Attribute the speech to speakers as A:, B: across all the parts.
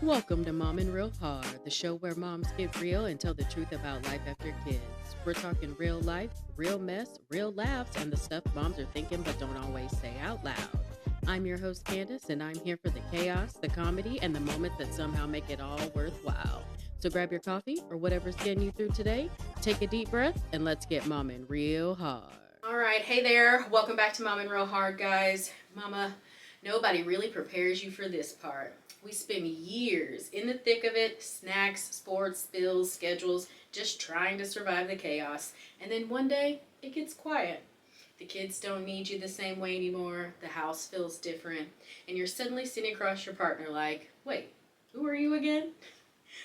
A: Welcome to Mom and Real Hard, the show where moms get real and tell the truth about life after kids. We're talking real life, real mess, real laughs, and the stuff moms are thinking but don't always say out loud. I'm your host, Candace, and I'm here for the chaos, the comedy, and the moments that somehow make it all worthwhile. So grab your coffee or whatever's getting you through today, take a deep breath, and let's get momming real hard. All right, hey there. Welcome back to Mom and Real Hard, guys. Mama, nobody really prepares you for this part. We spend years in the thick of it, snacks, sports, bills, schedules, just trying to survive the chaos. And then one day, it gets quiet. The kids don't need you the same way anymore, the house feels different, and you're suddenly sitting across your partner like, wait, who are you again?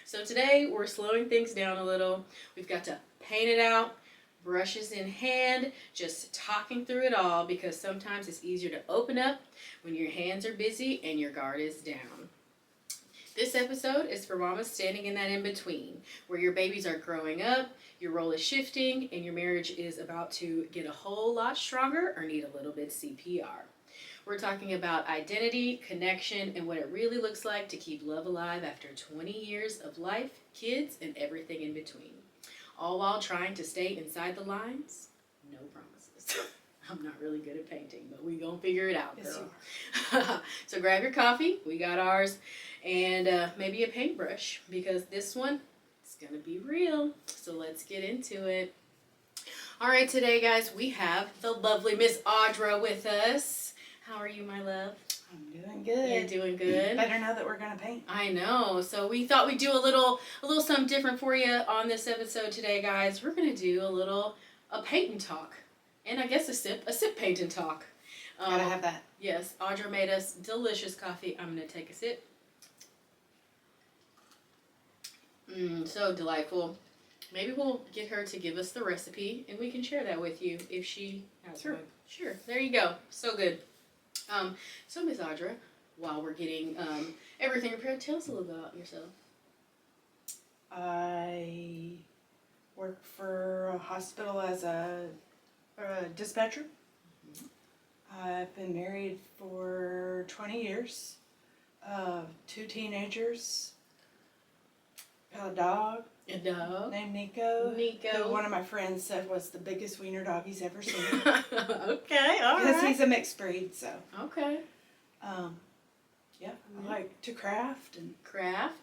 A: So today, we're slowing things down a little. We've got to paint it out, brushes in hand, just talking through it all, because sometimes it's easier to open up when your hands are busy and your guard is down. This episode is for mamas standing in that in-between, where your babies are growing up, your role is shifting, and your marriage is about to get a whole lot stronger or need a little bit CPR. We're talking about identity, connection, and what it really looks like to keep love alive after 20 years of life, kids, and everything in between. All while trying to stay inside the lines. No promises. I'm not really good at painting, but we gonna figure it out, girl. Yes, so grab your coffee, we got ours, and maybe a paintbrush, because this one is gonna be real. So let's get into it. All right, today, guys, we have the lovely Miss Audra with us. How are you, my love?
B: I'm doing good.
A: You're doing good.
B: Better know that we're gonna paint.
A: I know. So we thought we'd do a little something different for you on this episode today, guys. We're gonna do a paint and talk. And I guess a sip paint and talk.
B: Gotta have that.
A: Yes, Audra made us delicious coffee. I'm gonna take a sip. So delightful. Maybe we'll get her to give us the recipe and we can share that with you if she has one. Sure. There you go. So good. So Miss Audra, while we're getting everything prepared, tell us a little about yourself.
B: I work for a hospital as a dispatcher. Mm-hmm. I've been married for 20 years. 2 teenagers. Got a dog.
A: A dog?
B: Named Nico.
A: Nico.
B: Who one of my friends said was the biggest wiener dog he's ever seen.
A: Okay, all right.
B: Because he's a mixed breed, so.
A: Okay.
B: Yeah, I like to craft, and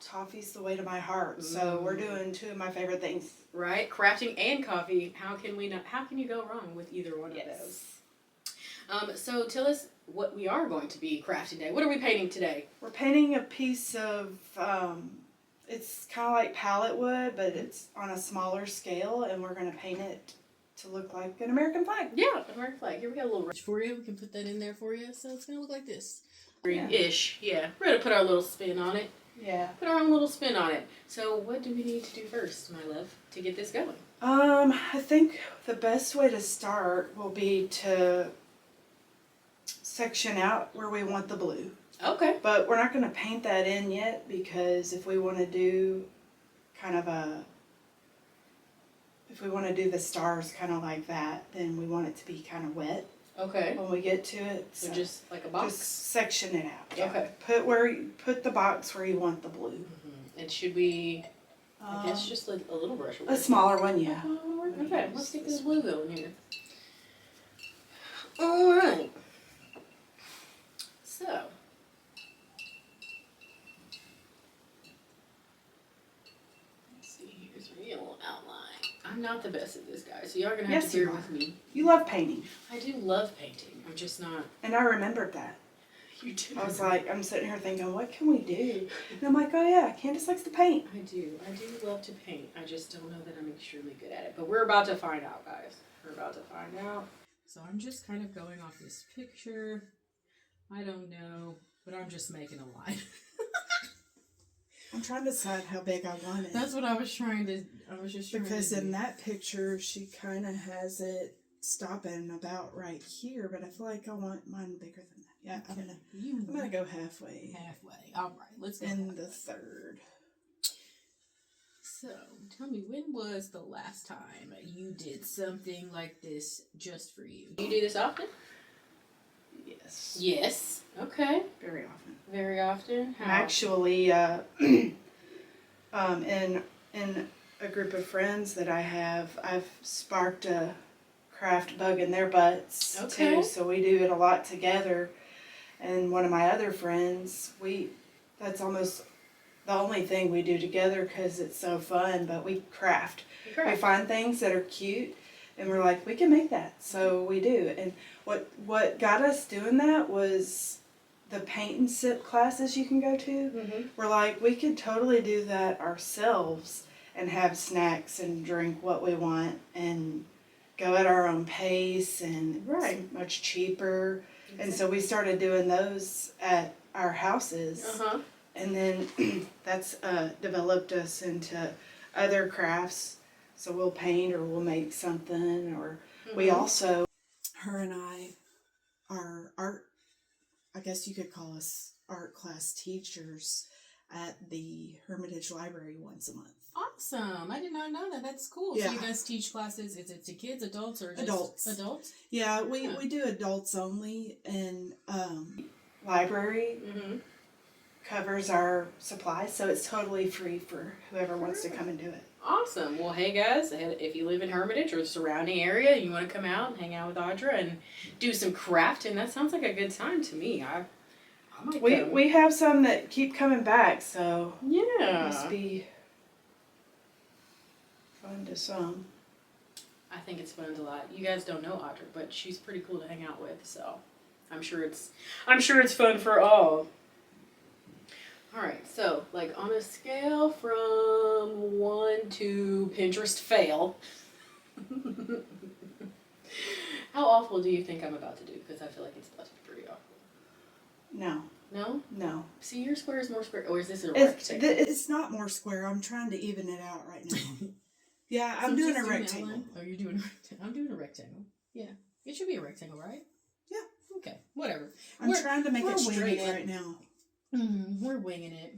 B: coffee's the way to my heart. So we're doing 2 of my favorite things.
A: Right, crafting and coffee. How can you go wrong with either one of those? So tell us what we are going to be crafting today. What are we painting today?
B: We're painting a piece of, it's kind of like palette wood, but it's on a smaller scale, and we're going to paint it to look like an American flag.
A: Yeah, American flag. Here we got a little for you. We can put that in there for you. So it's going to look like this. Green-ish, yeah. We're going to put our little spin on it.
B: Yeah.
A: Put our own little spin on it. So what do we need to do first, my love, to get this going?
B: I think the best way to start will be to section out where we want the blue.
A: Okay.
B: But we're not going to paint that in yet, because if we want to do the stars kind of like that, then we want it to be kind of wet.
A: Okay.
B: When we get to it.
A: So just like a box?
B: Just section it out. Yeah.
A: Okay.
B: Put the box where you want the blue.
A: Mm-hmm. And should we, I guess just a little brush.
B: A smaller one, yeah.
A: Okay, let's get this blue going here. Alright. So. Let's see, here's a real outline. I'm not the best at this, guys, so y'all are going to have to bear with me.
B: You love painting.
A: I do love painting. I'm just not.
B: And I remembered that.
A: You do?
B: I was like, I'm sitting here thinking, what can we do? And I'm like, oh yeah, Candace likes to paint.
A: I do love to paint. I just don't know that I'm extremely good at it. But we're about to find out, guys. We're about to find out. So I'm just kind of going off this picture. I don't know, but I'm just making a line.
B: I'm trying to decide how big I want it.
A: That's what I was just trying
B: because in that picture, she kind of has it stopping about right here, but I feel like I want mine bigger than that. Yeah, okay. I'm gonna go halfway.
A: Halfway. All right, let's go.
B: In the third.
A: So, tell me, when was the last time you did something like this just for you? Do you do this often?
B: Yes.
A: Yes. Okay.
B: Very often.
A: Very often.
B: And actually, in a group of friends that I have, I've sparked a craft bug in their butts
A: Okay.
B: too. So we do it a lot together. And one of my other friends, that's almost the only thing we do together because it's so fun. But we craft. We find things that are cute, and we're like, we can make that. So we do. And what got us doing that was the paint and sip classes you can go to.
A: Mm-hmm.
B: We're like, we could totally do that ourselves and have snacks and drink what we want and go at our own pace, and it's much cheaper. Exactly. And so we started doing those at our houses.
A: Uh-huh.
B: And then that's developed us into other crafts. So we'll paint or we'll make something, or we also, her and I are art, I guess you could call us art class teachers at the Hermitage Library once a month.
A: Awesome. I did not know that. That's cool.
B: Yeah.
A: So you guys teach classes, is it to kids, adults, or just
B: adults?
A: Adults?
B: Yeah, we do adults only, and library covers our supplies, so it's totally free for whoever wants to come and do it.
A: Awesome. Well, hey guys, if you live in Hermitage or the surrounding area, you want to come out and hang out with Audra and do some crafting, that sounds like a good time to me. I might go.
B: We have some that keep coming back, so
A: yeah,
B: it must be fun to some.
A: I think it's fun to lot. You guys don't know Audra, but she's pretty cool to hang out with, so I'm sure it's fun for all. Alright, so, like, on a scale from 1 to Pinterest fail, how awful do you think I'm about to do? Because I feel like it's about to be pretty awful.
B: No.
A: No?
B: No.
A: See, your square is more square. Or is this a rectangle?
B: It's not more square. I'm trying to even it out right now. Yeah, I'm doing a rectangle.
A: Oh, you're doing a rectangle. I'm doing a rectangle. Yeah. It should be a rectangle, right?
B: Yeah.
A: Okay, whatever.
B: I'm trying to make it straight right now.
A: We're winging it.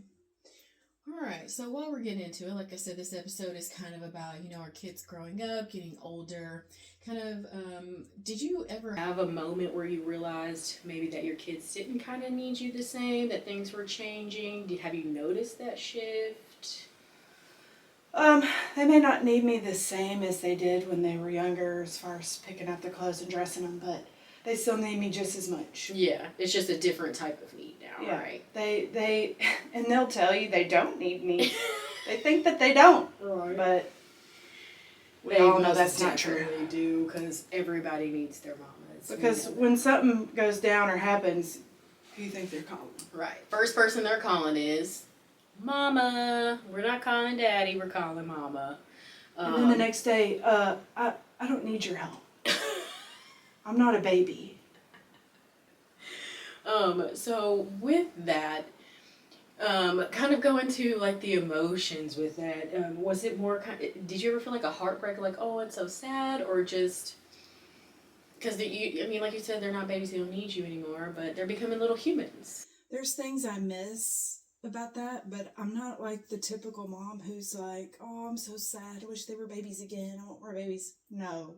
A: All right, so while we're getting into it, like I said, this episode is kind of about, our kids growing up, getting older. Kind of, did you ever have a moment where you realized maybe that your kids didn't kind of need you the same, that things were changing? Have you noticed that shift?
B: They may not need me the same as they did when they were younger as far as picking up the clothes and dressing them, but they still need me just as much.
A: Yeah, it's just a different type of need now,
B: yeah.
A: Right?
B: And they'll tell you they don't need me. They think that they don't.
A: Right.
B: But we all know that's not true.
A: They do, because everybody needs their mamas.
B: Because when something goes down or happens, who do you think they're calling?
A: Right. First person they're calling is Mama. We're not calling Daddy, we're calling Mama.
B: And then the next day, I don't need your help. I'm not a baby.
A: So with that, kind of go into like the emotions with that. Was it more did you ever feel like a heartbreak, like, oh, it's so sad, or just because like you said, they're not babies, they don't need you anymore, but they're becoming little humans.
B: There's things I miss about that, but I'm not like the typical mom who's like, oh, I'm so sad, I wish they were babies again, I want more babies. No.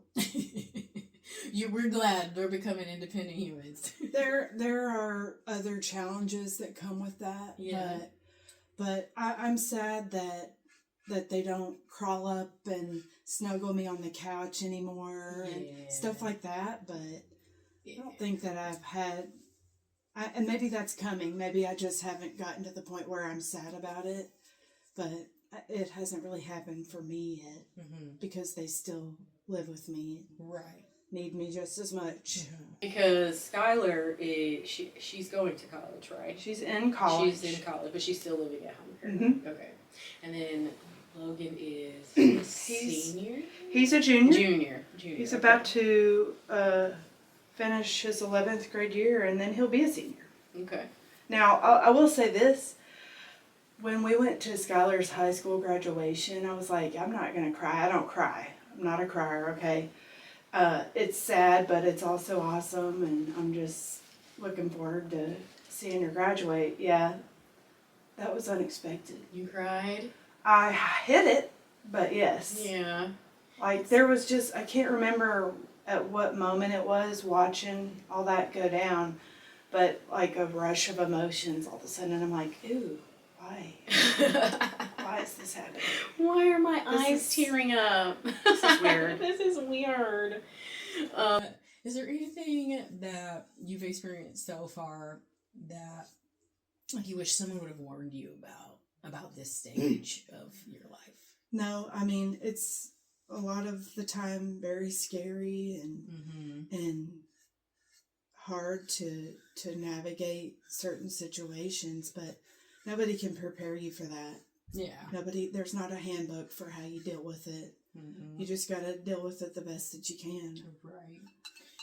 A: We're glad they're becoming independent humans.
B: There are other challenges that come with that.
A: Yeah.
B: But I'm sad that they don't crawl up and snuggle me on the couch anymore and stuff like that. But I don't think that I've had, and maybe that's coming. Maybe I just haven't gotten to the point where I'm sad about it. But it hasn't really happened for me yet because they still live with me.
A: Right.
B: Need me just as much.
A: Because Skylar she's going to college, right?
B: She's in college.
A: She's in college, but she's still living at home.
B: Mm-hmm.
A: Okay. And then Logan is a senior?
B: He's a junior.
A: Junior.
B: He's about to finish his 11th grade year, and then he'll be a senior.
A: Okay.
B: Now, I will say this. When we went to Skylar's high school graduation, I was like, I'm not going to cry. I don't cry. I'm not a crier, okay? It's sad, but it's also awesome, and I'm just looking forward to seeing her graduate. Yeah, that was unexpected.
A: You cried?
B: I hit it, but yes.
A: Yeah.
B: Like, there was just, I can't remember at what moment it was watching all that go down, but like a rush of emotions all of a sudden, and I'm like, ooh, why? Why is this happening?
A: Why are my eyes tearing up?
B: This is weird.
A: This is weird.
C: Is there anything that you've experienced so far that like you wish someone would have warned you about this stage of your life?
B: No, I mean, it's a lot of the time very scary and hard to navigate certain situations, but nobody can prepare you for that.
C: Yeah.
B: There's not a handbook for how you deal with it. You just gotta deal with it the best that you can.
C: Right.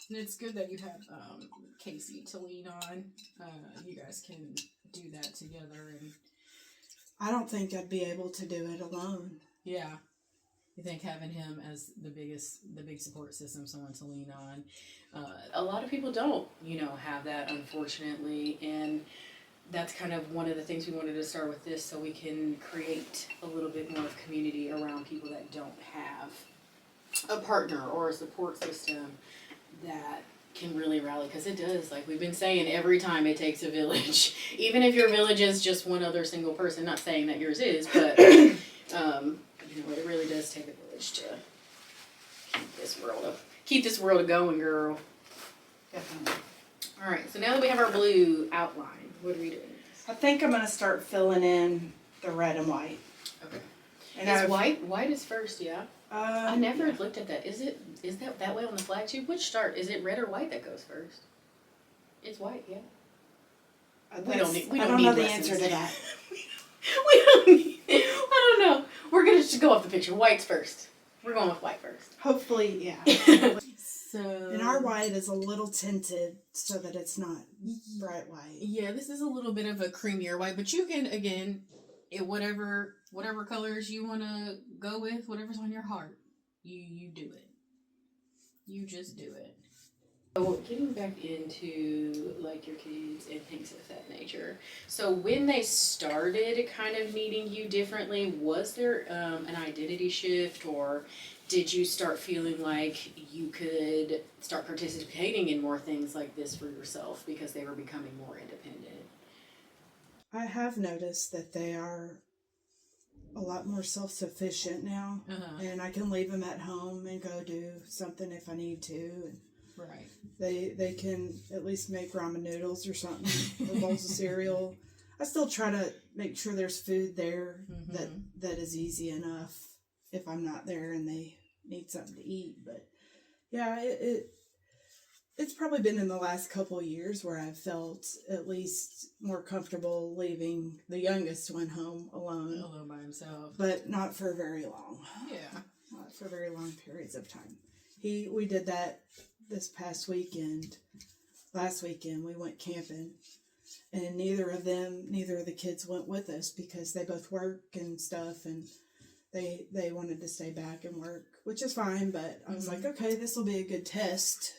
C: And it's good that you have Casey to lean on. You guys can do that together. And
B: I don't think I'd be able to do it alone.
C: yeah. You think having him as the big support system, someone to lean on.
A: A lot of people don't, have that, unfortunately, and that's kind of one of the things we wanted to start with this, so we can create a little bit more of community around people that don't have a partner or a support system that can really rally, because it does, like we've been saying, every time it takes a village. Even if your village is just one other single person, not saying that yours is, but it really does take a village to keep this world going, girl.
B: Definitely.
A: All right, so now that we have our blue outline, what are we doing?
B: I think I'm gonna start filling in the red and white.
A: Okay.
B: And
A: Is white is first, yeah? I never
B: yeah.
A: looked at that. Is that way on the flag too? Which start? Is it red or white that goes first? It's white, yeah. We don't need
B: the
A: lessons.
B: answer to that.
A: I don't know. We're gonna just go off the picture. White's first. We're going with white first.
B: Hopefully, yeah.
C: So,
B: and our white is a little tinted so that it's not bright white.
C: Yeah, this is a little bit of a creamier white, but you can, again, whatever colors you want to go with, whatever's on your heart, you do it. You just do it.
A: So getting back into like your kids and things of that nature. So when they started kind of meeting you differently, was there an identity shift, or did you start feeling like you could start participating in more things like this for yourself because they were becoming more independent?
B: I have noticed that they are a lot more self-sufficient now, and I can leave them at home and go do something if I need to. And
C: right.
B: They can at least make ramen noodles or something, or bowls of cereal. I still try to make sure there's food there that is easy enough if I'm not there and they need something to eat. But yeah, it's probably been in the last couple of years where I've felt at least more comfortable leaving the youngest one home alone
C: by himself.
B: But not for very long.
C: Yeah.
B: Not for very long periods of time. We did that this past weekend. Last weekend we went camping, and neither of the kids went with us because they both work and stuff, and they wanted to stay back and work, which is fine, but I was like, okay, this will be a good test.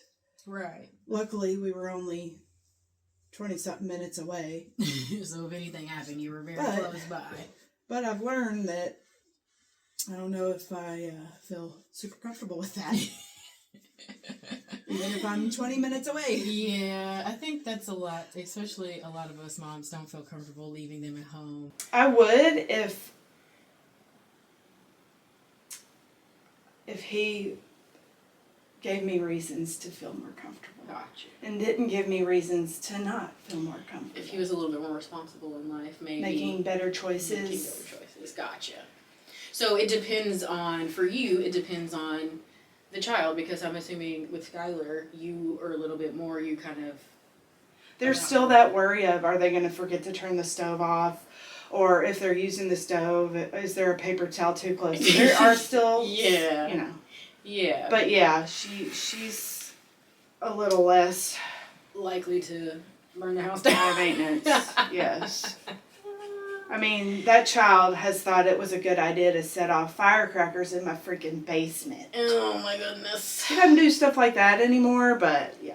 C: Right.
B: Luckily, we were only 20-something minutes away.
C: So if anything happened, you were very close by.
B: But I've learned that I don't know if I feel super comfortable with that. Even if I'm 20 minutes away.
C: Yeah, I think that's a lot, especially a lot of us moms don't feel comfortable leaving them at home.
B: I would if he gave me reasons to feel more comfortable.
A: Gotcha.
B: And didn't give me reasons to not feel more comfortable.
A: If he was a little bit more responsible in life, maybe.
B: Making better choices.
A: Gotcha. So it depends on, for you, it depends on the child, because I'm assuming with Skylar, you are a little bit more, you kind of...
B: There's still that worry of, are they going to forget to turn the stove off? Or if they're using the stove, is there a paper towel too close? There are still,
A: Yeah.
B: But yeah, she's a little less
A: likely to burn the house down.
B: high maintenance. Yes. I mean, that child has thought it was a good idea to set off firecrackers in my freaking basement.
A: Oh my goodness.
B: He doesn't do stuff like that anymore, but yeah.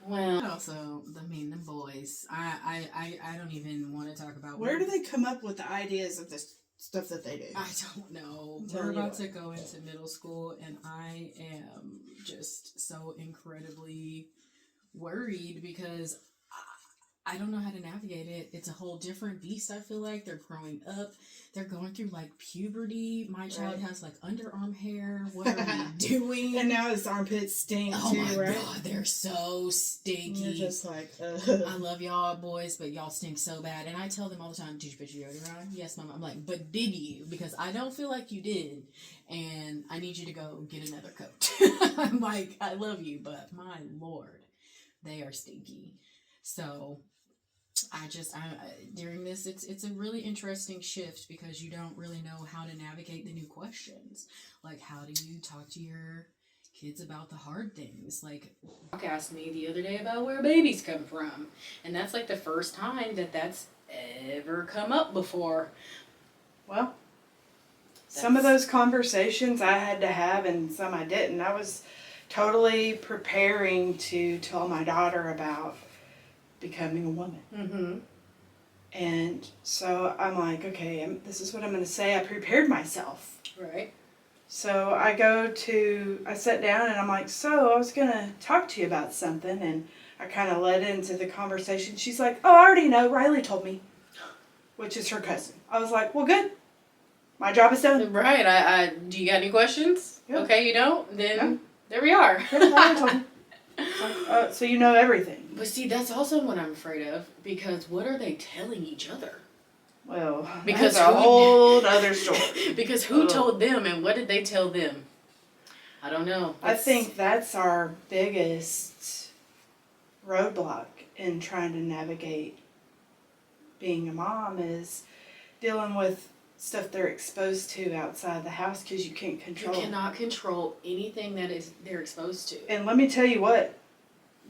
C: Well, also, the boys. I don't even want to talk about.
B: Where do they come up with the ideas of the stuff that they do?
C: I don't know.
B: Tell
C: We're
B: you
C: about
B: what.
C: to go into middle school, and I am just so incredibly worried because I don't know how to navigate it. It's a whole different beast, I feel like. They're growing up. They're going through, like, puberty. My child has, like, underarm hair. What are we doing?
B: And now his armpits stink,
C: Oh
B: too,
C: my
B: right?
C: God, they're so stinky.
B: You're just like,
C: I love y'all boys, but y'all stink so bad. And I tell them all the time, did you put your deodorant on? Yes, Mom. I'm like, but did you? Because I don't feel like you did. And I need you to go get another coat. I'm like, I love you, but my Lord, they are stinky. So during this, it's a really interesting shift because you don't really know how to navigate the new questions. Like, how do you talk to your kids about the hard things? Like, Brock asked me the other day about where babies come from, and that's like the first time that's ever come up before.
B: well, some of those conversations I had to have and some I didn't. I was totally preparing to tell my daughter about becoming a woman.
C: Mm-hmm.
B: And so I'm like, okay, this is what I'm going to say. I prepared myself.
C: Right.
B: So I sat down and I'm like, so I was going to talk to you about something. And I kind of led into the conversation. She's like, oh, I already know. Riley told me, which is her cousin. I was like, well, good. My job is done.
C: Right. I do you got any questions?
B: Yep.
C: Okay, you don't? Then
B: No.
C: there we are.
B: Yeah, Riley told me. Like, so you know everything.
C: But see, that's also what I'm afraid of, because what are they telling each other?
B: Well,
C: Because
B: that's a whole other story.
C: Because who told them and what did they tell them? I don't know.
B: I think that's our biggest roadblock in trying to navigate being a mom is dealing with stuff they're exposed to outside the house because you can't control.
C: You cannot control anything they're exposed to.
B: And let me tell you what,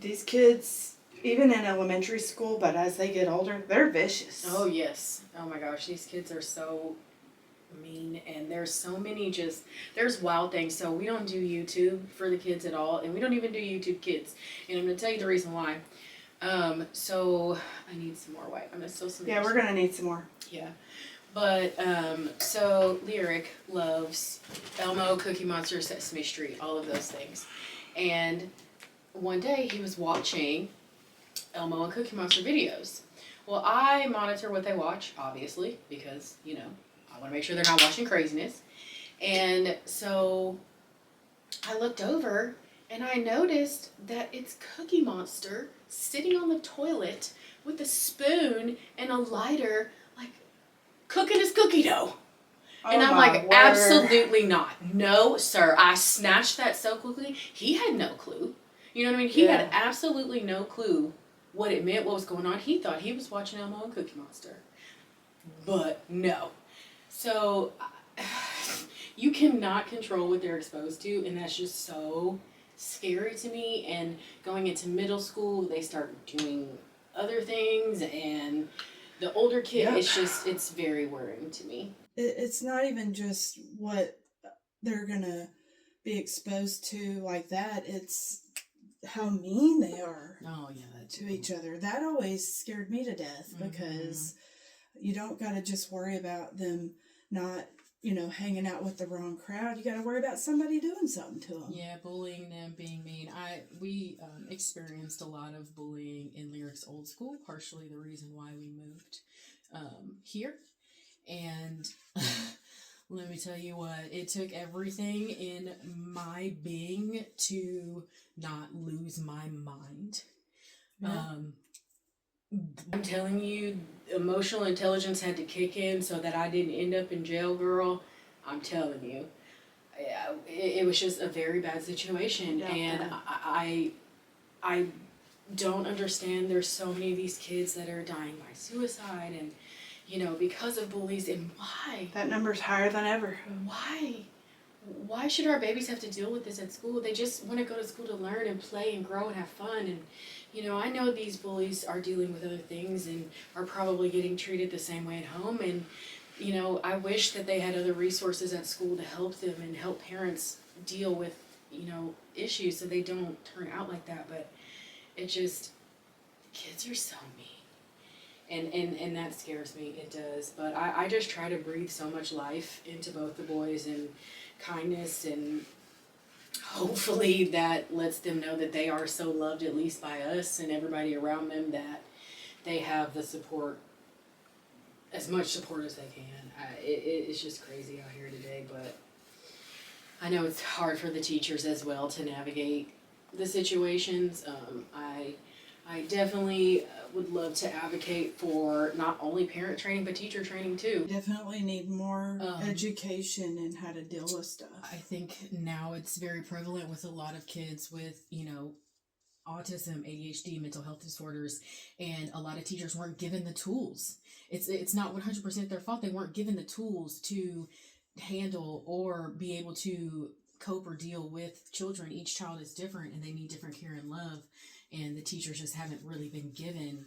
B: these kids, even in elementary school, but as they get older, they're vicious.
C: Oh yes. Oh my gosh, these kids are so mean, and there's so many there's wild things. So we don't do YouTube for the kids at all, and we don't even do YouTube Kids. And I'm gonna tell you the reason why. So I need some more white. I'm gonna still some.
B: Yeah, we're gonna need some more.
C: Yeah. But, so Lyric loves Elmo, Cookie Monster, Sesame Street, all of those things. And one day he was watching Elmo and Cookie Monster videos. Well, I monitor what they watch, obviously, because, I want to make sure they're not watching craziness. And so I looked over and I noticed that it's Cookie Monster sitting on the toilet with a spoon and a lighter, like, cooking his cookie dough. And I'm like,
B: word.
C: Absolutely not. No, sir. I snatched that so quickly. He had no clue. You know what I mean? He had absolutely no clue what it meant, what was going on. He thought he was watching Elmo and Cookie Monster. But no. So, you cannot control what they're exposed to, and that's just so scary to me. And going into middle school, they start doing other things, and the older kid, it's very worrying to me.
B: It's not even just what they're gonna be exposed to like that. It's how mean they are to each other. That always scared me to death because you don't gotta just worry about them not, hanging out with the wrong crowd. You gotta worry about somebody doing something to them.
C: Yeah, bullying them, being mean. We experienced a lot of bullying in Lyric's old school, partially the reason why we moved here. And let me tell you what, it took everything in my being to not lose my mind.
B: Yeah.
C: I'm telling you, emotional intelligence had to kick in so that I didn't end up in jail, girl. I'm telling you. It was just a very bad situation.
B: Yeah.
C: And I don't understand. There's so many of these kids that are dying by suicide and, because of bullies. And why?
B: That number's higher than ever.
C: Why? Why should our babies have to deal with this at school? They just want to go to school to learn and play and grow and have fun. And, I know these bullies are dealing with other things and are probably getting treated the same way at home. And, I wish that they had other resources at school to help them and help parents deal with, issues so they don't turn out like that. But it just, kids are so mean.
A: And that scares me. It does. But I just try to breathe so much life into both the boys, and kindness, and hopefully that lets them know that they are so loved, at least by us and everybody around them, that they have the support, as much support as they can. It's just crazy out here today, but I know it's hard for the teachers as well to navigate the situations. I definitely would love to advocate for not only parent training but teacher training too.
B: Definitely need more education in how to deal with stuff.
C: I think now it's very prevalent with a lot of kids with, autism, ADHD, mental health disorders, and a lot of teachers weren't given the tools. It's not 100% their fault. They weren't given the tools to handle or be able to cope or deal with children. Each child is different and they need different care and love, and the teachers just haven't really been given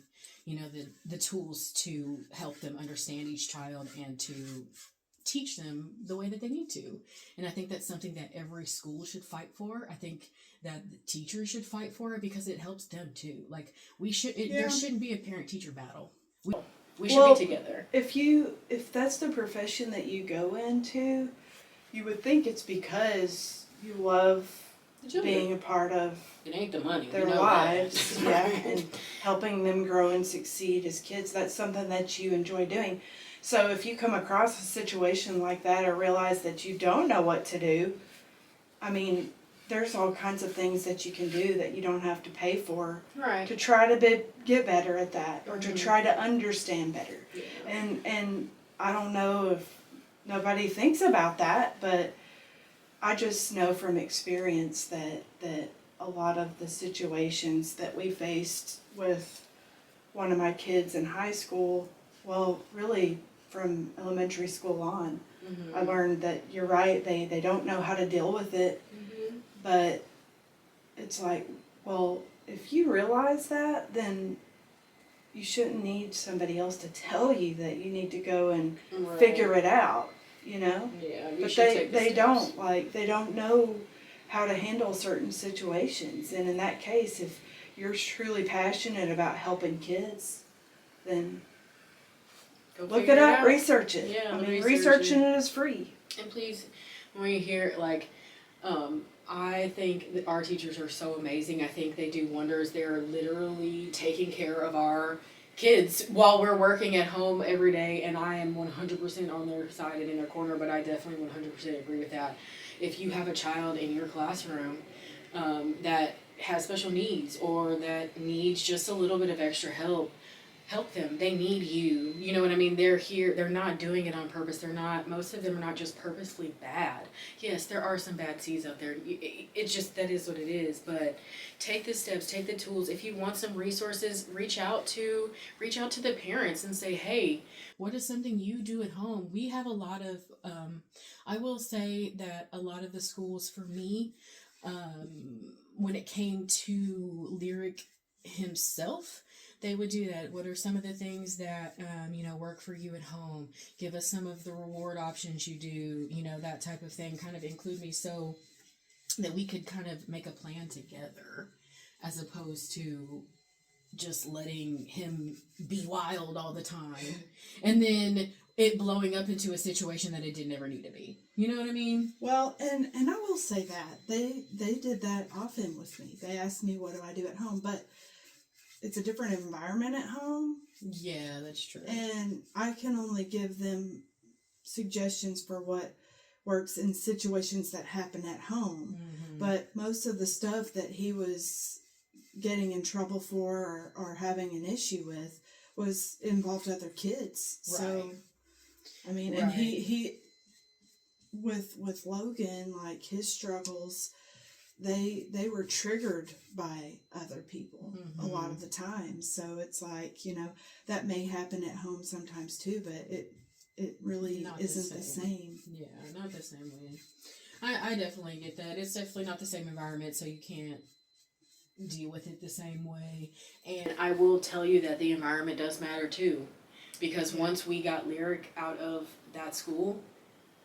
C: the tools to help them understand each child and to teach them the way that they need to. And I think that's something that every school should fight for. I think that the teachers should fight for it because it helps them too. Like there shouldn't be a parent teacher battle. We should be together.
D: If that's the profession that you go into, you would think it's because you love being a part of
A: It ain't the money.
D: their lives, and helping them grow and succeed as kids. That's something that you enjoy doing. So if you come across a situation like that or realize that you don't know what to do, I mean, there's all kinds of things that you can do that you don't have to pay for
A: Right.
D: to try to get better at that, or to try to understand better.
A: Yeah.
D: And I don't know if nobody thinks about that, but I just know from experience that a lot of the situations that we faced with one of my kids in high school, well, really from elementary school on, I learned that you're right, they don't know how to deal with it. But it's like, well, if you realize that, then you shouldn't need somebody else to tell you that you need to go and figure it out,
A: Yeah.
D: But they don't know how to handle certain situations. And in that case, if you're truly passionate about helping kids, then look it up, research it.
A: Yeah,
D: I mean,
A: research
D: researching it is free.
A: And please, when you hear, I think that our teachers are so amazing. I think they do wonders. They're literally taking care of our kids while we're working at home every day, and I am 100% on their side and in their corner, but I definitely 100% agree with that. If you have a child in your classroom that has special needs or that needs just a little bit of extra help them. They need you. You know what I mean? They're here. They're not doing it on purpose. Most of them are not just purposely bad. Yes, there are some bad seeds out there. It's just, that is what it is. But take the steps, take the tools. If you want some resources, reach out to the parents and say, hey,
C: what is something you do at home? We have a lot of, I will say that a lot of the schools for me, when it came to Lyric himself, they would do that. What are some of the things that, work for you at home? Give us some of the reward options you do, that type of thing. Kind of include me so that we could kind of make a plan together, as opposed to just letting him be wild all the time and then it blowing up into a situation that it didn't ever need to be. You know what I mean?
B: Well, and I will say that they did that often with me. They asked me, what do I do at home? But it's a different environment at home.
C: Yeah, that's true.
B: And I can only give them suggestions for what works in situations that happen at home. Mm-hmm. But most of the stuff that he was getting in trouble for or having an issue with was involved other kids. Right. So, I mean, right. And he with Logan, like his struggles, they were triggered by other people a lot of the time. So it's like, that may happen at home sometimes too, but it really not isn't the same.
C: Yeah, not the same way. I definitely get that. It's definitely not the same environment, so you can't deal with it the same way.
A: And I will tell you that the environment does matter too, because once we got Lyric out of that school,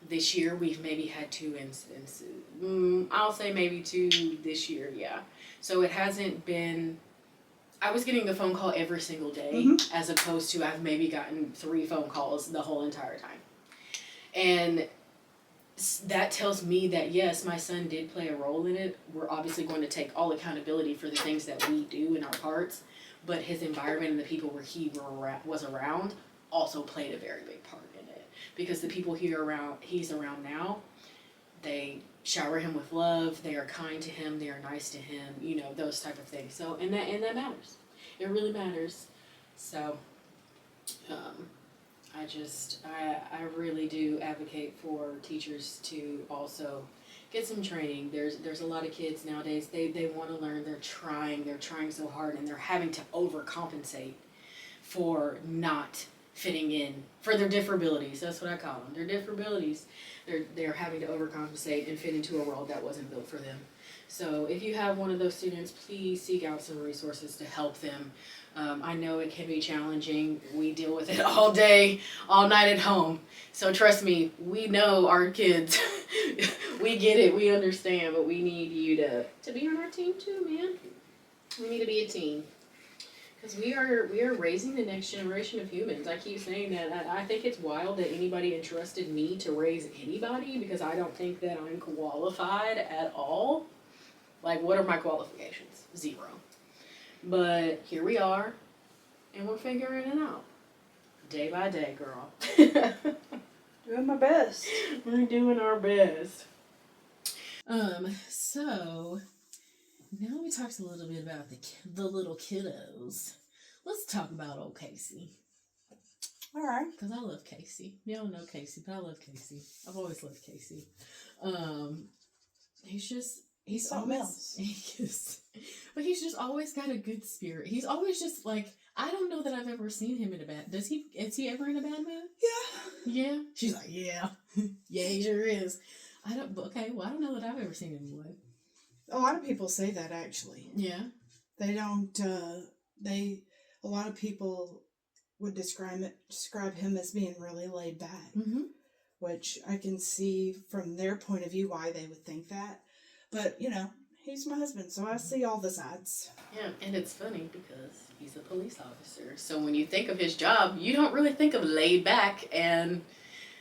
A: this year we've maybe had 2 incidents. I'll say maybe 2 this year, yeah. So it hasn't been
C: I was getting a phone call every single day,
D: Mhm.
C: as opposed to I've maybe gotten 3 phone calls the whole entire time. And that tells me that yes, my son did play a role in it. We're obviously going to take all accountability for the things that we do in our parts, but his environment and the people where he was around also played a very big part in it. Because the people he's around now, they shower him with love, they are kind to him, they are nice to him, you know, those type of things. So and that matters. It really matters. So I really do advocate for teachers to also get some training. There's a lot of kids nowadays, they want to learn, they're trying so hard, and they're having to overcompensate for not fitting in, for their differabilities. That's what I call them. Their differabilities. They're having to overcompensate and fit into a world that wasn't built for them. So if you have one of those students, please seek out some resources to help them. I know it can be challenging. We deal with it all day, all night at home. So trust me, we know our kids. We get it. We understand. But we need you to be on our team too, man. We need to be a team. Because we are raising the next generation of humans. I keep saying that. I think it's wild that anybody entrusted me to raise anybody, because I don't think that I'm qualified at all. Like, what are my qualifications? 0. But here we are, and we're figuring it out. Day by day, girl.
D: Doing my best.
C: We're doing our best. So now we talked a little bit about the little kiddos. Let's talk about old Casey.
D: All right.
C: Because I love Casey. Y'all know Casey, but I love Casey. I've always loved Casey. He's
D: Something
C: always, but he's just always got a good spirit. He's always just like, I don't know that I've ever seen him in a bad, is he ever in a bad mood? Yeah. She's like, yeah. Yeah, he sure is. I don't know that I've ever seen him in one.
B: A lot of people say that, actually.
C: Yeah.
B: They don't, a lot of people would describe him as being really laid back, which I can see from their point of view why they would think that. But, you know, he's my husband, so I see all the sides.
C: Yeah, and it's funny because he's a police officer. So when you think of his job, you don't really think of laid back and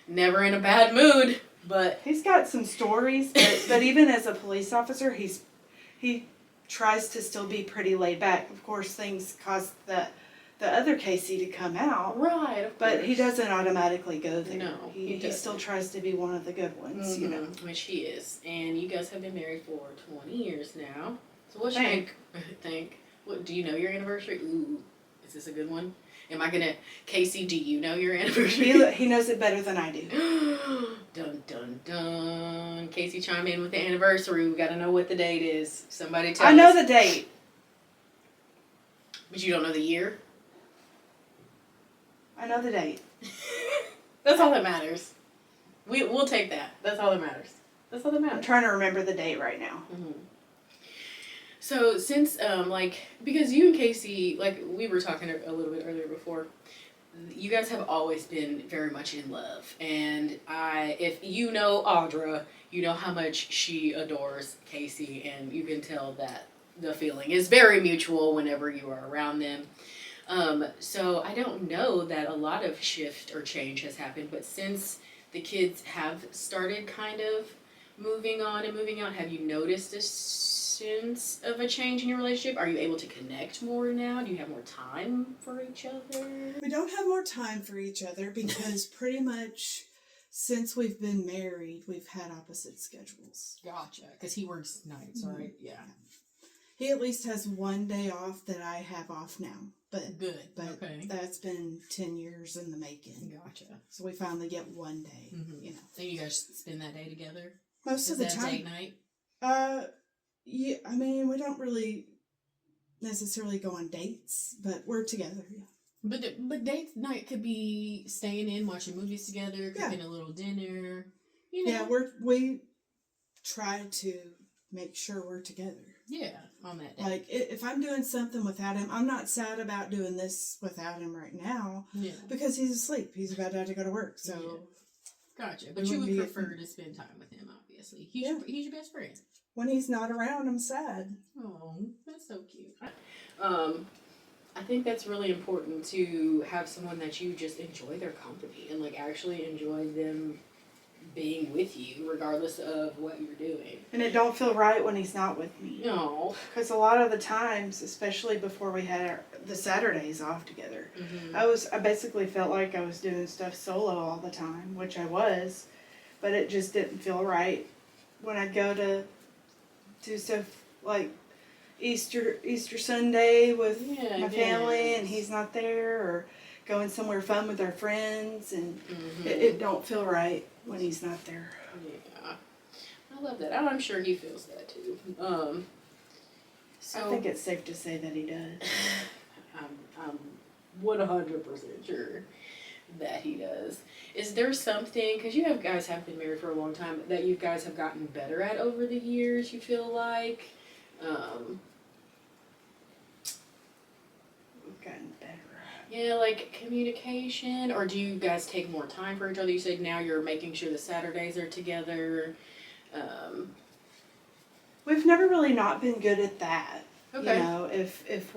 C: never in a bad mood. But
D: he's got some stories, but even as a police officer, he tries to still be pretty laid back. Of course, things cause the other Casey to come out.
C: Right, of
D: but
C: course.
D: he doesn't automatically go there.
C: No,
D: he still tries to be one of the good ones, you know.
C: Which he is. And you guys have been married for 20 years now. So what's think? What, do you know your anniversary? Ooh, is this a good one? Am I gonna, Casey, do you know your anniversary?
D: He knows it better than I do.
C: Dun dun dun. Casey, chime in with the anniversary. We gotta know what the date is. Somebody tell us.
D: I know the date.
C: But you don't know the year?
D: I know the date.
C: That's all that matters. We'll take that. That's all that matters. That's all that matters.
D: I'm trying to remember the date right now.
C: Mm-hmm. So since because you and Casey, like we were talking a little bit earlier before, you guys have always been very much in love. And if you know Audra, you know how much she adores Casey, and you can tell that the feeling is very mutual whenever you are around them. So I don't know that a lot of shift or change has happened, but since the kids have started kind of moving on and moving out, have you noticed a sense of a change in your relationship? Are you able to connect more now? Do you have more time for each other?
B: We don't have more time for each other because pretty much since we've been married, we've had opposite schedules.
C: Gotcha. Because he works nights, right? Yeah.
B: He at least has one day off that I have off now. But
C: okay.
B: That's been 10 years in the making.
C: Gotcha.
B: So we finally get one day, you know.
C: So you guys spend that day together?
B: Most of the time.
C: Date night?
B: Yeah, I mean, we don't really necessarily go on dates, but we're together, yeah.
C: But date night could be staying in, watching movies together, cooking a little dinner, you know.
B: Yeah, we try to make sure we're together.
C: Yeah, on that day.
B: Like, if I'm doing something without him, I'm not sad about doing this without him right now.
C: Yeah.
B: Because he's asleep. He's about to have to go to work, so...
C: Yeah. Gotcha. But you would prefer to spend time with him, obviously. He's your best friend.
B: When he's not around, I'm sad.
C: Oh, that's so cute. I think that's really important to have someone that you just enjoy their company and like actually enjoy them being with you regardless of what you're doing.
D: And it don't feel right when he's not with me.
C: No.
D: Because a lot of the times, especially before we had the Saturdays off together, I basically felt like I was doing stuff solo all the time, which I was, but it just didn't feel right when I'd go to do stuff like Easter Sunday with my family and he's not there, or going somewhere fun with our friends, and it don't feel right when he's not there.
C: Yeah, I love that. I'm sure he feels that too. So
D: I think it's safe to say that he does.
C: I'm 100% sure that he does. Is there something, because you guys have been married for a long time, that you guys have gotten better at over the years, you feel like?
D: We've gotten better.
C: Yeah, like communication, or do you guys take more time for each other? You said now you're making sure the Saturdays are together.
D: We've never really not been good at that.
C: Okay.
D: You know, if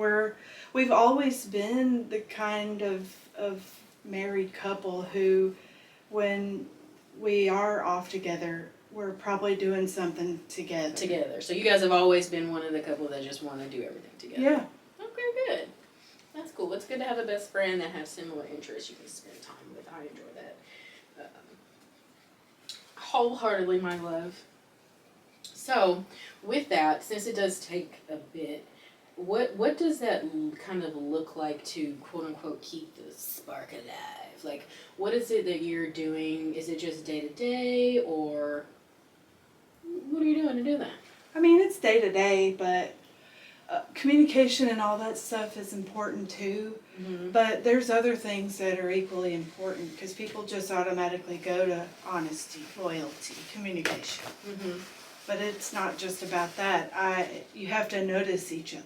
D: we've always been the kind of married couple who, when we are off together, we're probably doing something together.
C: Together. So you guys have always been one of the couple that just want to do everything together.
D: Yeah.
C: Okay, good. That's cool. It's good to have a best friend that has similar interests you can spend time with. I enjoy that. Wholeheartedly, my love. So, with that, since it does take a bit, what does that kind of look like to quote unquote keep the spark alive? Like, what is it that you're doing? Is it just day to day, or what are you doing to do that?
D: I mean, it's day to day, but communication and all that stuff is important too. But there's other things that are equally important, because people just automatically go to honesty, loyalty, communication. But it's not just about that. You have to notice each other.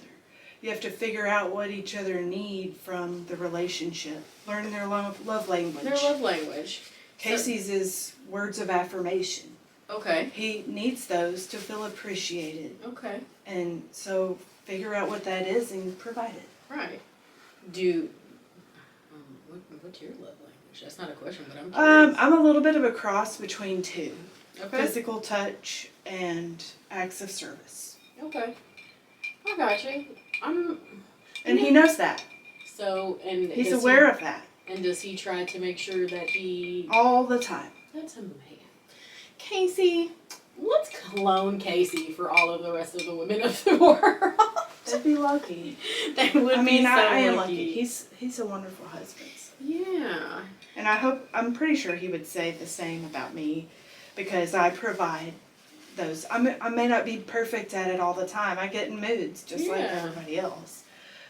D: You have to figure out what each other need from the relationship. Learn their love language.
C: Their love language.
D: Casey's is words of affirmation.
C: Okay.
D: He needs those to feel appreciated.
C: Okay.
D: And so figure out what that is and provide it.
C: Right. What's your love language? That's not a question, but I'm curious.
D: I'm a little bit of a cross between two.
C: Okay.
D: Physical touch and acts of service.
C: Okay. I got you.
D: And he knows that.
C: So, and
D: he's aware of that.
C: And does he try to make sure that he...
D: All the time.
C: That's a man. Casey, let's clone Casey for all of the rest of the women of the world.
D: They'd be lucky.
C: They would be so
D: I am
C: lucky.
D: He's a wonderful husband. So.
C: Yeah.
D: And I'm pretty sure he would say the same about me, because I provide those. I may not be perfect at it all the time. I get in moods just like everybody else.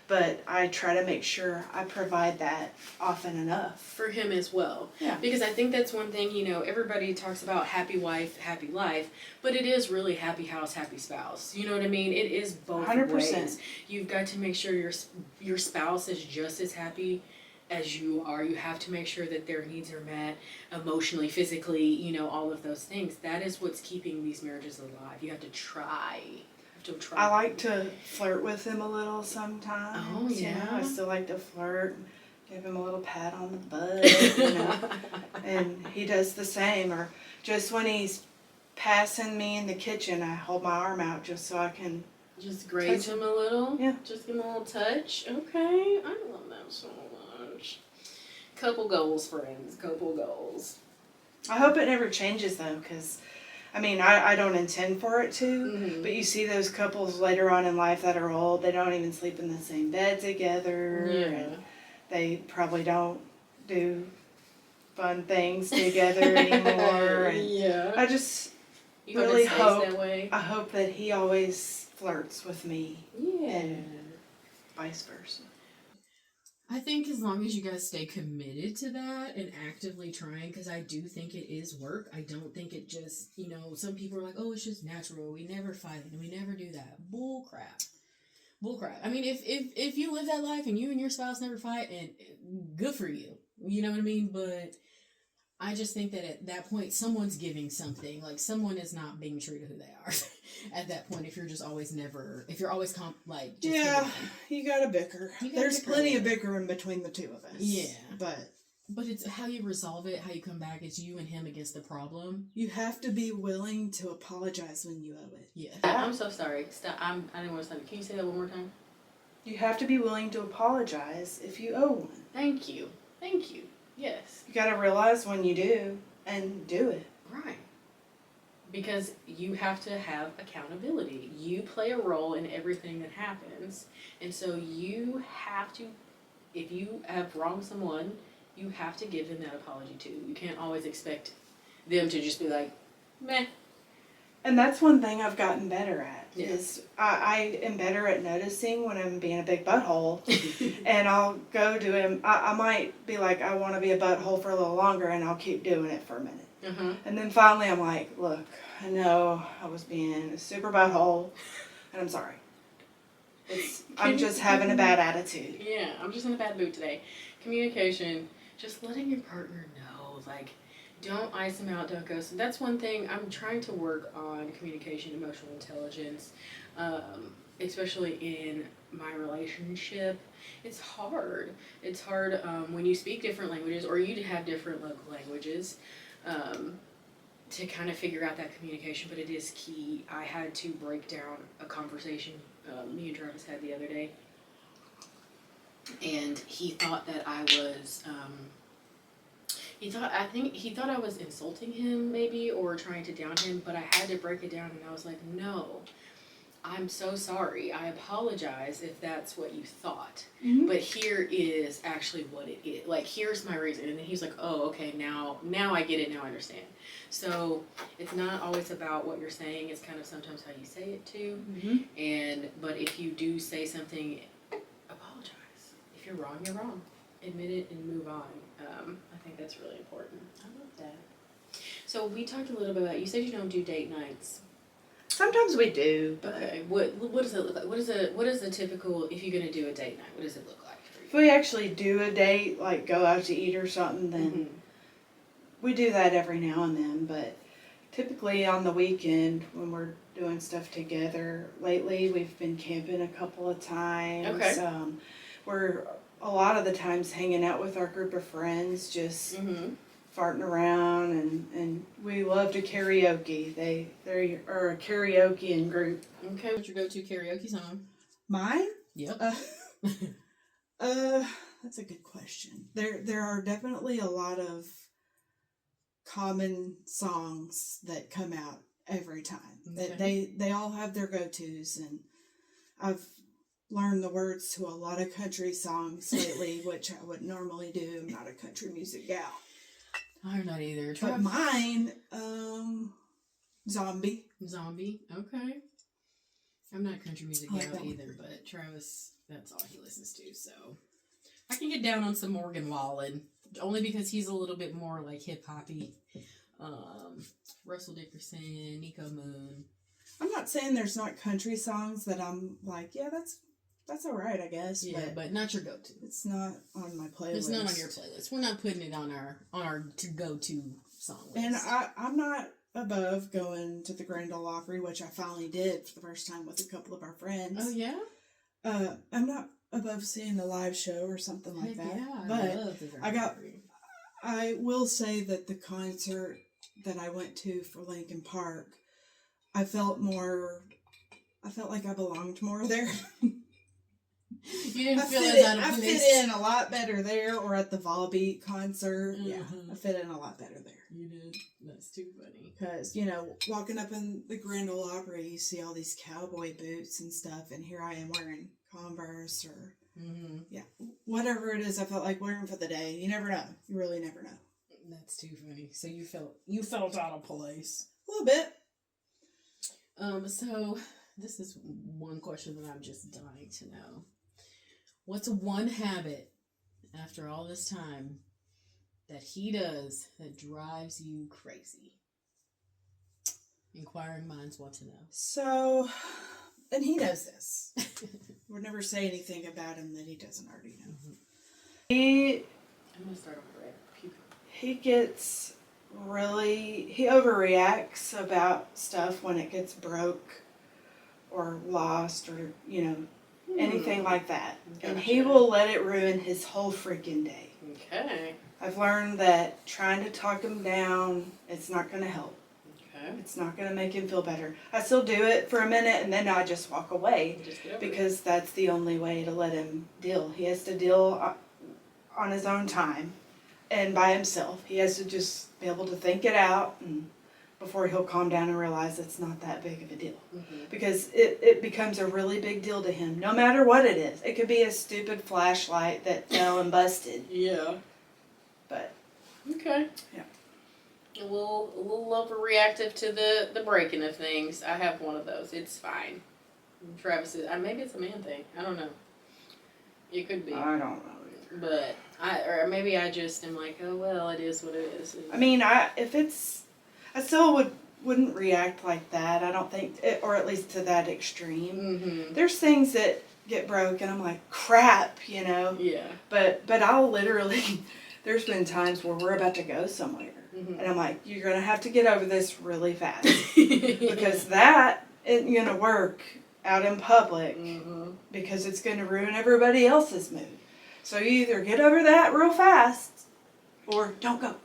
D: But I try to make sure I provide that often enough.
C: For him as well.
D: Yeah.
C: Because I think that's one thing, everybody talks about happy wife, happy life, but it is really happy house, happy spouse. You know what I mean? It is both
D: 100%.
C: ways. You've got to make sure your spouse is just as happy as you are. You have to make sure that their needs are met emotionally, physically, all of those things. That is what's keeping these marriages alive. You have to try.
D: I like to flirt with him a little sometimes.
C: Oh, yeah.
D: I still like to flirt, give him a little pat on the butt, and he does the same. Or just when he's passing me in the kitchen, I hold my arm out just so I can
C: just graze him a little.
D: Yeah.
C: Just give him a little touch. Okay. I love that so much. Couple goals, friends. Couple goals.
D: I hope it never changes though, because I don't intend for it to, but you see those couples later on in life that are old, they don't even sleep in the same bed together, and they probably don't do fun things together anymore. And I just really hope that he always flirts with me, and vice versa.
C: I think as long as you guys stay committed to that and actively trying, because I do think it is work. I don't think it just, some people are like, oh, it's just natural. We never fight and we never do that. Bull crap. I mean, if you live that life and you and your spouse never fight, and good for you. You know what I mean? But I just think that at that point, someone's giving something. Like, someone is not being true to who they are at that point. If you're just always if you're always just
B: Yeah,
C: giving.
B: you gotta bicker. There's plenty of bickering between the two of us.
C: Yeah.
B: But
C: it's how you resolve it, how you come back. It's you and him against the problem.
B: you have to be willing to apologize when you owe it.
C: Yeah.
A: I'm so sorry. Stop. I didn't want to stop. Can you say that one more time?
D: You have to be willing to apologize if you owe one.
A: Thank you. Thank you. Yes.
D: You gotta realize when you do and do it.
A: Right. Because you have to have accountability. You play a role in everything that happens. And so you have to, if you have wronged someone, you have to give them that apology too. You can't always expect them to just be like, meh.
D: And that's one thing I've gotten better at.
A: Yeah.
D: Is I am better at noticing when I'm being a big butthole. And I'll go to him. I might be like, I want to be a butthole for a little longer, and I'll keep doing it for a minute.
A: Uh-huh.
D: And then finally I'm like, look, I know I was being a super butthole, and I'm sorry. I'm just having a bad attitude.
A: Yeah, I'm just in a bad mood today. Communication, just letting your partner know, like, don't ice them out, don't ghost them. That's one thing I'm trying to work on, communication, emotional intelligence, especially in my relationship. It's hard. It's hard when you speak different languages or you have different local languages to kind of figure out that communication, but it is key. I had to break down a conversation me and Travis had the other day, and he thought that I was he thought I was insulting him maybe or trying to down him, but I had to break it down and I was like, no, I'm so sorry. I apologize if that's what you thought.
D: Mm-hmm.
A: But here is actually what it is. Like, here's my reason. And then he's like, oh, okay, now I get it, now I understand. So it's not always about what you're saying, it's kind of sometimes how you say it too.
D: Mm-hmm.
A: But if you do say something, apologize. If you're wrong, you're wrong. Admit it and move on. I think that's really important. I love that. So we talked a little bit about, you said you don't do date nights.
D: Sometimes we do. But
A: Okay, what does it look like? What is the typical, if you're gonna do a date night, what does it look like for
D: if
A: you?
D: we actually do a date, like go out to eat or something, then we do that every now and then. But typically on the weekend when we're doing stuff together, lately we've been camping a couple of times.
A: Okay.
D: We're a lot of the times hanging out with our group of friends, just farting around, and we love to karaoke. They are a karaoke group.
A: Okay, what's your go-to karaoke song?
B: Mine?
A: Yep.
B: That's a good question. There are definitely a lot of common songs that come out every time.
A: Okay.
B: They all have their go-tos, and I've learned the words to a lot of country songs lately, which I wouldn't normally do. I'm not a country music gal.
A: I'm not either.
B: But mine, Zombie.
C: Zombie. Okay. I'm not a country music
B: I like
C: gal
B: that one.
C: either, but Travis, that's all he listens to, so I can get down on some Morgan Wallen, only because he's a little bit more like hip-hoppy. Russell Dickerson, Nico Moon.
B: I'm not saying there's not country songs that I'm like, yeah, that's all right, I guess.
C: Yeah, but not your go-to.
B: it's not on my playlist.
C: It's not on your playlist. We're not putting it on our to-go-to song list.
B: And I'm not above going to the Grand Ole Opry, which I finally did for the first time with a couple of our friends.
C: Oh, yeah?
B: I'm not above seeing a live show or something like that.
C: Yeah,
B: but
C: I love the Grand Ole Opry.
B: I will say that the concert that I went to for Lincoln Park, I felt like I belonged more there.
C: You didn't feel as out of
B: I
C: place.
B: fit in a lot better there, or at the Volbeat concert. Yeah,
C: Mhm.
B: I fit in a lot better there.
C: You did. That's too funny.
B: Because, walking up in the Grand Ole Opry, you see all these cowboy boots and stuff, and here I am wearing Converse or, whatever it is I felt like wearing for the day. You never know. You really never know.
C: That's too funny. So you felt out of place.
B: A little bit.
C: So this is one question that I'm just dying to know. What's one habit after all this time that he does that drives you crazy? Inquiring minds want to know.
B: So, and he knows this. We'll never say anything about him that he doesn't already know.
D: He
A: I'm gonna start over there.
D: he gets he overreacts about stuff when it gets broke or lost or, anything like that.
C: Gotcha.
D: And he will let it ruin his whole freaking day.
C: Okay.
D: I've learned that trying to talk him down, it's not going to help.
C: Okay.
D: It's not going to make him feel better. I still do it for a minute and then I just walk away
C: Just get over
D: because that's the only way to let him deal. He has to deal on his own time and by himself. He has to just be able to think it out and before he'll calm down and realize it's not that big of a deal.
C: Mm-hmm.
D: Because it becomes a really big deal to him, no matter what it is. It could be a stupid flashlight that fell and busted.
C: Yeah.
D: But
C: Okay.
D: Yeah.
C: A little overreactive to the breaking of things. I have one of those. It's fine. Travis is. Maybe it's a man thing. I don't know. It could be.
D: I don't know.
C: But or maybe I just am like, oh well, it is what it is.
D: I mean, I still wouldn't react like that. I don't think, or at least to that extreme.
C: Mm-hmm.
D: There's things that get broke, and I'm like, crap,
C: Yeah.
D: But I'll literally. There's been times where we're about to go somewhere,
C: Mm-hmm.
D: and I'm like, you're gonna have to get over this really fast because that isn't gonna work out in public
C: Mm-hmm.
D: because it's gonna ruin everybody else's mood. So you either get over that real fast, or don't go.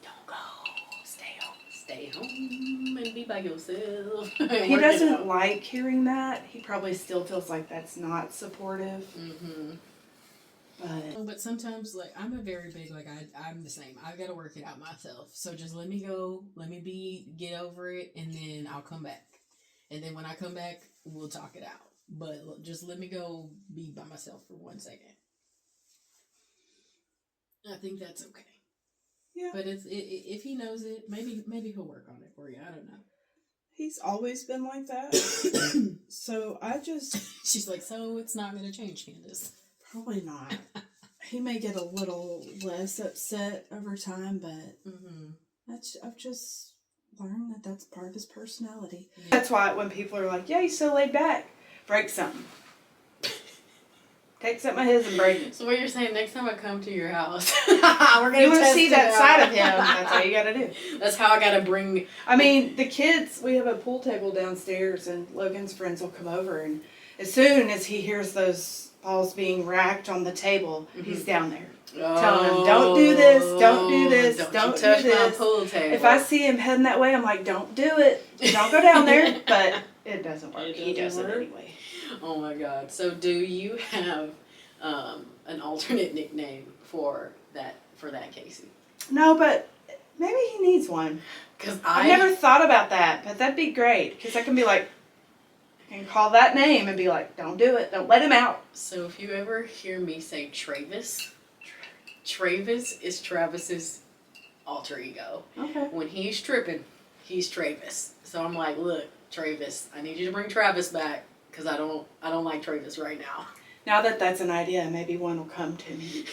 C: Stay home and be by yourself.
D: He doesn't like hearing that. He probably still feels like that's not supportive.
C: Mm-hmm.
D: But
C: sometimes, like, I'm a very big, like, I'm the same. I've got to work it out myself. So just let me go, get over it, and then I'll come back. And then when I come back, we'll talk it out. But just let me go be by myself for 1 second. I think that's okay.
D: yeah,
C: But if he knows it, maybe he'll work on it for you. I don't know.
B: He's always been like that. So I just
C: She's like, so it's not going to change, Candace.
B: probably not. He may get a little less upset over time, but
C: Mm-hmm.
B: I've just learned that that's part of his personality.
D: that's why when people are like, yeah, he's so laid back, break something. Take something of his and break it.
C: So what you're saying, next time I come to your house,
D: We're
C: gonna
D: you want to
C: test
D: see
C: it
D: that
C: out.
D: side of him. That's all you got to do.
C: That's how I gotta bring.
D: I mean, the kids, we have a pool table downstairs, and Logan's friends will come over, and as soon as he hears those balls being racked on the table, he's down there. Telling him, don't do this, don't do this, don't
C: you touch
D: do
C: my
D: this.
C: pool table.
D: If I see him heading that way, I'm like, don't do it. Don't go down there. But it doesn't work. He does it anyway.
C: Oh my god. So do you have an alternate nickname for that Casey?
D: No, but maybe he needs one.
C: Because
D: I've never thought about that, but that'd be great. Because I can be like, I can call that name and be like, don't do it. Don't let him out.
C: So if you ever hear me say Travis is Travis's alter ego.
D: Okay.
C: When he's tripping, he's Travis. So I'm like, look, Travis, I need you to bring Travis back because I don't like Travis right now.
D: Now that that's an idea, maybe one will come to me.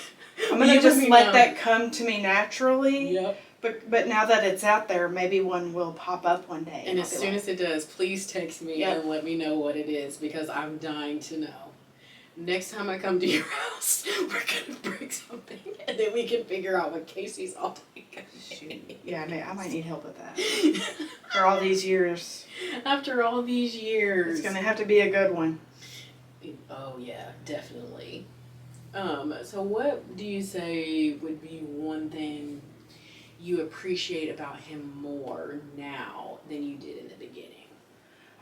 D: I'm
C: You
D: gonna
C: let
D: just
C: me
D: let
C: know.
D: that come to me naturally.
C: Yep.
D: But now that it's out there, maybe one will pop up one day.
C: And
D: I'll
C: as
D: be
C: soon
D: like,
C: as it does, please text me
D: Yep.
C: and let me know what it is because I'm dying to know. Next time I come to your house, we're gonna break something and then we can figure out what Casey's alter ego is.
D: yeah, I might need help with that. For all these years,
C: After all these years.
D: it's gonna have to be a good one.
C: Oh yeah, definitely. So what do you say would be one thing you appreciate about him more now than you did in the beginning?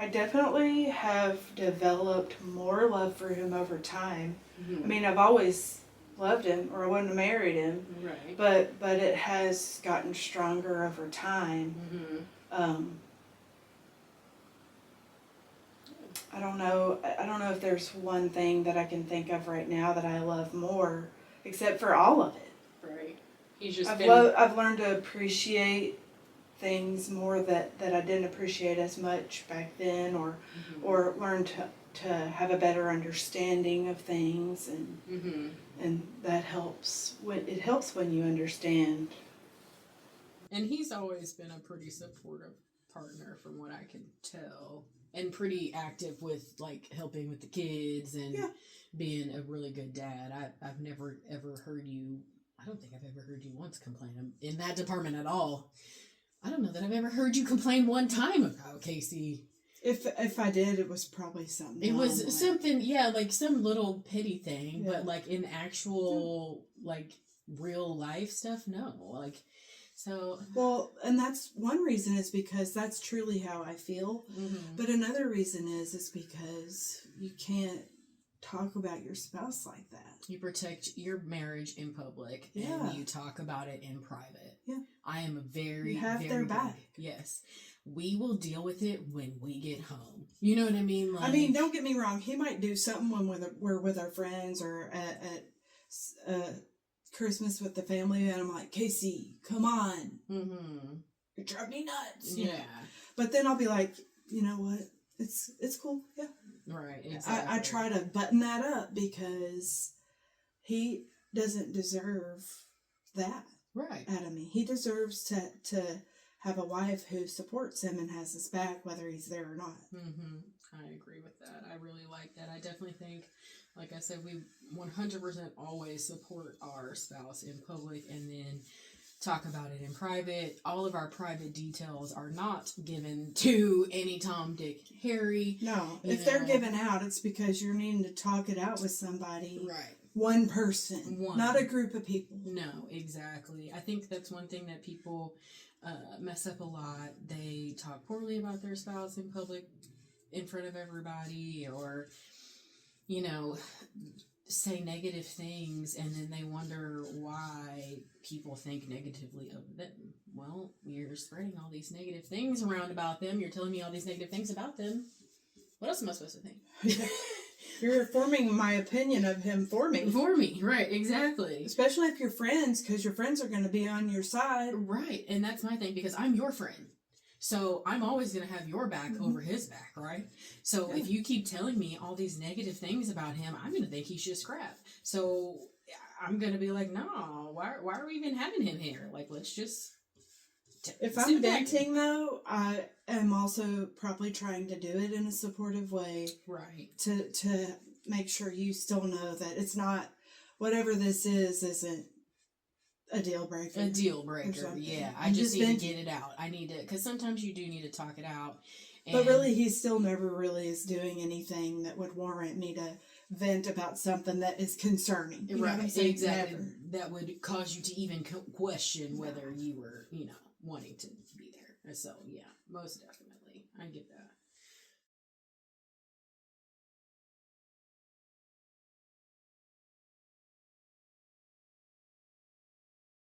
D: I definitely have developed more love for him over time.
C: Mm-hmm.
D: I mean, I've always loved him, or I wouldn't have married him.
C: Right.
D: But it has gotten stronger over time.
C: Mm-hmm.
D: I don't know if there's one thing that I can think of right now that I love more, except for all of it.
C: Right. He's just
D: I've learned to appreciate things more that I didn't appreciate as much back then, or learned to have a better understanding of things, and that helps. It helps when you understand.
C: And he's always been a pretty supportive partner from what I can tell. And pretty active with, like, helping with the kids and being a really good dad. I've never, ever heard you I don't think I've ever heard you once complain in that department at all. I don't know that I've ever heard you complain one time about Casey.
B: If I did, it was probably something.
C: It was something, yeah, like some little petty thing,
B: Yeah.
C: but like in actual, like real life stuff, no. Like, so.
B: Well, and that's one reason is because that's truly how I feel.
C: Mm-hmm.
B: But another reason is because you can't talk about your spouse like that.
C: You protect your marriage in public,
B: Yeah.
C: and you talk about it in private.
B: Yeah.
C: I am a very,
B: You have
C: very
B: their
C: big-
B: back.
C: Yes. We will deal with it when we get home. You know what I mean? Like,
B: I mean, don't get me wrong. He might do something when we're with our friends or at Christmas with the family, and I'm like, Casey, come on.
C: Mm-hmm.
B: You're driving me nuts.
C: Yeah.
B: You know? But then I'll be like, you know what? It's cool. Yeah.
C: Right. Exactly.
B: I try to button that up because he doesn't deserve that
C: Right.
B: out of me. He deserves to have a wife who supports him and has his back whether he's there or not.
C: Mm-hmm. I agree with that. I really like that. I definitely think, like I said, we 100% always support our spouse in public and then talk about it in private. All of our private details are not given to any Tom, Dick, Harry.
B: No,
C: You
B: if they're
C: know.
B: given out, it's because you're needing to talk it out with somebody.
C: Right.
B: One person,
C: One.
B: not a group of people.
C: No, exactly. I think that's one thing that people mess up a lot. They talk poorly about their spouse in public in front of everybody, or, you know, say negative things, and then they wonder why people think negatively of them. Well, you're spreading all these negative things around about them. You're telling me all these negative things about them. What else am I supposed to think?
B: You're forming my opinion of him for me.
C: For me, right, exactly.
B: Especially if you're friends, because your friends are going to be on your side.
C: Right, and that's my thing, because I'm your friend. So I'm always going to have your back over his back, right? So if you keep telling me all these negative things about him, I'm going to think he's just crap. So I'm going to be like, no, why are we even having him here? Like, let's just
B: If
C: sit
B: I'm
C: back.
B: venting, though, I am also probably trying to do it in a supportive way
C: Right.
B: to make sure you still know that it's not, whatever this isn't a deal breaker.
C: A deal breaker,
B: something.
C: yeah. I
B: You
C: just
B: just
C: need
B: vent-
C: to get it out. I need to, because sometimes you do need to talk it out.
B: But really, he still never really is doing anything that would warrant me to vent about something that is concerning. You know what I'm
C: Right,
B: saying?
C: exactly.
B: Never.
C: That would cause you to even question whether you were, wanting to be there. So, yeah, most definitely. I get that.